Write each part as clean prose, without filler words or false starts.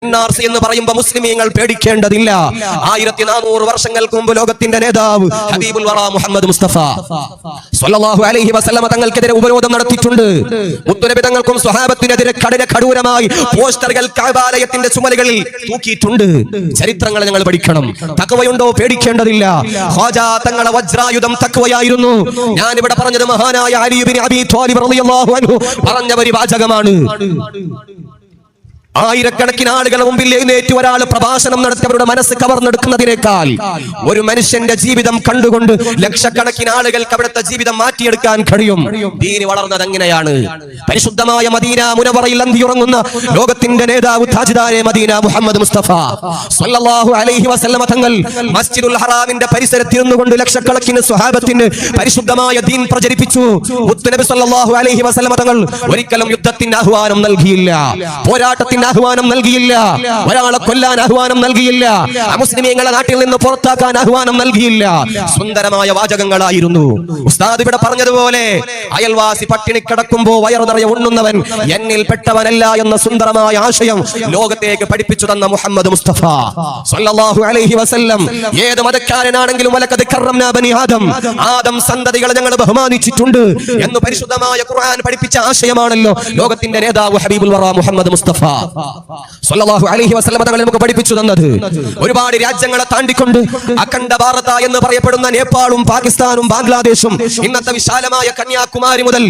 NRC എന്ന് പറയുമ്പോൾ മുസ്ലിമീങ്ങൾ പേടിക്കേണ്ടതില്ല. 1400 വർഷങ്ങൾക്ക് മുമ്പ് ലോകത്തിന്റെ നേതാവ് ഹബീബുൽ വറ മുഹമ്മദ് മുസ്തഫ സ്വല്ലല്ലാഹു അലൈഹി വസല്ലമ തങ്ങൾക്കെതിരെ ഉപരോധം നടത്തിയിട്ടുണ്ട്. മുത്തുനബി തങ്ങൾക്കും സ്വഹാബത്തിനെതിരെ കഠിനമായി പോസ്റ്ററുകൾ കഅബാലയത്തിന്റെ ചുമലുകളിൽ തൂക്കിയിട്ടുണ്ട്. ചരിത്രങ്ങൾ ഞങ്ങൾ പഠിക്കണം. തഖ്വയുണ്ടോ? പേടിക്കേണ്ടതില്ല. ഖാജ തങ്ങളെ വജ്രായുധം തഖ്വയായിരുന്നു. ഞാൻ ഇവിടെ പറഞ്ഞത് മഹാനായ അലി ഇബ്നു അബീ ത്വാലിബ് റളിയല്ലാഹു അൻഹു പറഞ്ഞ ഒരു വാചകമാണ്. ആയിരക്കണക്കിന് ആളുകളുടെ മുമ്പിൽ എഴുന്നേറ്റ് ഒരാൾ പ്രഭാഷണം നടത്തി അവരുടെ മനസ്സ് കവർന്നെടുക്കുന്നതിനേക്കാൾ ഒരു മനുഷ്യന്റെ ജീവിതം കണ്ടുകൊണ്ട് ലക്ഷക്കണക്കിന് ആളുകൾക്ക് അവിടുത്തെ ജീവിതം മാറ്റിയെടുക്കാൻ കഴിയും. ദീൻ വളർന്നത് എങ്ങനെയാണ്? പരിശുദ്ധമായ മദീന മുനവറയിൽ അന്തിയുറങ്ങുന്ന ലോകത്തിന്റെ നേതാവ് താജ്ദാരെ മദീന മുഹമ്മദ് മുസ്തഫ സ്വല്ലല്ലാഹു അലൈഹി വസല്ലമ തങ്ങൾ മസ്ജിദുൽ ഹറാമിന്റെ പരിസരത്തിരുന്നുകൊണ്ട് ലക്ഷക്കണക്കിന് സ്വഹാബത്തിന് പരിശുദ്ധമായ ദീൻ പ്രചരിപ്പിച്ചു. മുത്തുനബി സ്വല്ലല്ലാഹു അലൈഹി വസല്ലമ തങ്ങൾ ഒരിക്കലും യുദ്ധത്തിന്റെ ആഹ്വാനം നൽകിയില്ല, പോരാട്ടത്തിന്റെ ആഹ്വാനം നൽകിയില്ല, ഒരാളെ കൊല്ലാൻ ആഹ്വാനം നൽകിയില്ല, അമുസ്ലിമീങ്ങളെ നാട്ടിൽ നിന്ന് പുറത്താക്കാൻ ആഹ്വാനം നൽകിയില്ല. സുന്ദരമായ വാചകങ്ങളായിരുന്നു. ഉസ്താദ് ഇവിടെ പറഞ്ഞതുപോലെ അയൽവാസി പട്ടിണി കിടക്കുമ്പോ വയറു നിറയെ ഉണ്ണുന്നവൻ എന്നിൽ പെട്ടവനല്ല എന്ന സുന്ദരമായ ആശയം ലോകത്തേക്ക് പഠിപ്പിച്ചു തന്ന മുഹമ്മദ് മുസ്തഫ സ്വല്ലല്ലാഹു അലൈഹി വസല്ലം ഏത് മതക്കാരനാണെങ്കിലും വലഖദ് കറംനാ ബനി ആദം, ആദം സന്തതികളെ ഞങ്ങൾ ബഹുമാനിച്ചിട്ടുണ്ട് എന്ന് പരിശുദ്ധമായ ഖുർആൻ പഠിപ്പിച്ച ആശയമാണല്ലോ ലോകത്തിന്റെ നേതാവ് ഹബീബുൽ വറ മുഹമ്മദ് മുസ്തഫ സ്വല്ലല്ലാഹു അലൈഹി വസല്ലം തങ്ങൾ നമുക്ക് പഠിപ്പിച്ചു തന്നത്. ഒരുപാട് രാജ്യങ്ങളെ താണ്ടിക്കൊണ്ട് അഖണ്ഡ ഭാരത എന്ന് പറയപ്പെടുന്ന നേപ്പാളും പാകിസ്ഥാനും ബാംഗ്ലാദേശും ഇന്നത്തെ വിശാലമായ കന്യാകുമാരി മുതൽ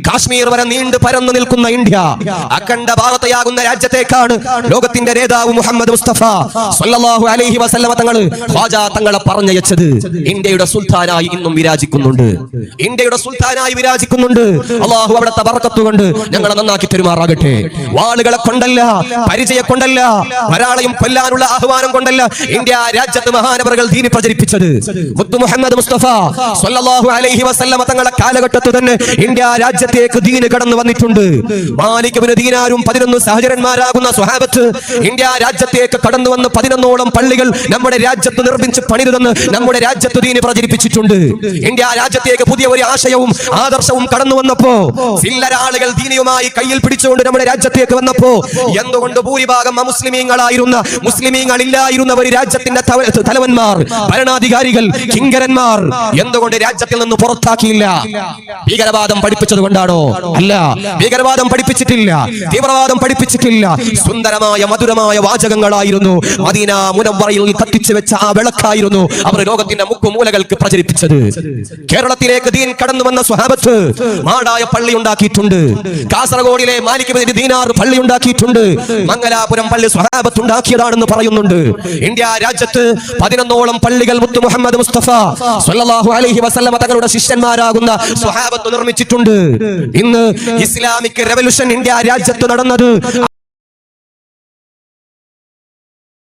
കാശ്മീർ വരെ നീണ്ടു പരന്നു നിൽക്കുന്ന ഇന്ത്യ അഖണ്ഡ ഭാരതയാകുന്ന രാജ്യത്തേക്കാണ് ലോകത്തിന്റെ നേതാവ് മുഹമ്മദ് മുസ്തഫ സ്വല്ലല്ലാഹു അലൈഹി വസല്ലം തങ്ങൾ ഖാജ തങ്ങളെ പറഞ്ഞയച്ചത്. ഇന്ത്യയുടെ സുൽത്താനായി ഇന്നും വിരാജിക്കുന്നുണ്ട്. ഇന്ത്യയുടെ സുൽത്താനായി വിരാജിക്കുന്നുണ്ട്. അല്ലാഹു അവിടുത്തെ ബർക്കത്ത് കൊണ്ട് ഞങ്ങളെ നന്നാക്കി പെരുമാറാകട്ടെ. വാളുകളെ കൊണ്ടല്ല, പരിചയ കൊണ്ടല്ല, ഒരാളെയും കൊല്ലാനുള്ള ആഹ്വാനം കൊണ്ടല്ല ഇന്ത്യ രാജ്യത്ത് മഹാനവറുകൾ ദീനി പ്രചരിപ്പിച്ചത്. മുത്തു മുഹമ്മദ് മുസ്തഫ സ്വല്ലല്ലാഹു അലൈഹി വസല്ലമ തങ്ങളുടെ കാലഘട്ടത്തിൽ തന്നെ ഇന്ത്യ രാജ്യത്തേക്ക് ദീന് കടന്നു വന്നിട്ടുണ്ട്. മാലിക് ഇബ്നു ദീനാരും 11 സഹചരന്മാരാകുന്ന സ്വഹാബത്ത് ഇന്ത്യ രാജ്യത്തേക്ക് കടന്നു വന്ന് 11ഓളം പള്ളികൾ നമ്മുടെ രാജ്യത്ത് നിർമ്മിച്ച് പണിതെന്ന് നമ്മുടെ രാജ്യത്ത് ദീന് പ്രചരിപ്പിച്ചിട്ടുണ്ട്. ഇന്ത്യ രാജ്യത്തേക്ക് പുതിയ ഒരു ആശയവും ആദർശവും കടന്നു വന്നപ്പോ ചില്ലര ആളുകൾ ദീനിയുമായി കയ്യിൽ പിടിച്ചുകൊണ്ട് നമ്മുടെ രാജ്യത്തേക്ക് വന്നപ്പോ എന്തുകൊണ്ട് ഭൂരിഭാഗം അമുസ്ലിമീങ്ങളായിരുന്ന മുസ്ലിമീങ്ങളില്ലായിരുന്ന ഒരു രാജ്യത്തിന്റെ തലവന്മാർ, ഭരണാധികാരികൾ, കിങ്കരന്മാർ എന്തുകൊണ്ട് രാജ്യത്തിൽ നിന്ന് പുറത്താക്കിയില്ല? ഭീകരവാദം പഠിപ്പിച്ചത് കൊണ്ടാണോ? അല്ല, ഭീകരവാദം പഠിപ്പിച്ചിട്ടില്ല, തീവ്രവാദം പഠിപ്പിച്ചിട്ടില്ല. സുന്ദരമായ മധുരമായ വാചകങ്ങളായിരുന്നു മദീന മുനവ്വറയിൽ കത്തിച്ചു വെച്ച ആ വിളക്കായിരുന്നു അവർ ലോകത്തിന്റെ മുക്കുമൂലകൾക്ക് പ്രചരിപ്പിച്ചത്. കേരളത്തിലേക്ക് ദീൻ കടന്നു വന്ന സ്വഹാബത്ത് മാടായ പള്ളി ഉണ്ടാക്കിയിട്ടുണ്ട്. കാസർഗോഡിലെ മാലിക് ഇബ്നു ദീനാർ പള്ളി ഉണ്ടാക്കിയിട്ടുണ്ട്. മംഗലാപുരം പള്ളി സ്വഹാബത്ത് ഉണ്ടാക്കിയതാണെന്ന് പറയുന്നുണ്ട്. ഇന്ത്യ രാജ്യത്ത് 11ഓളം പള്ളികൾ മുത്തു മുഹമ്മദ് മുസ്തഫ സ്വല്ലല്ലാഹു അലൈഹി വസല്ലമ തങ്ങളുടെ ശിഷ്യന്മാരാകുന്ന സ്വഹാബത്ത് നിർമ്മിച്ചിട്ടുണ്ട്. ഇന്ന് ഇസ്ലാമിക് റെവല്യൂഷൻ ഇന്ത്യ രാജ്യത്ത് നടന്നത്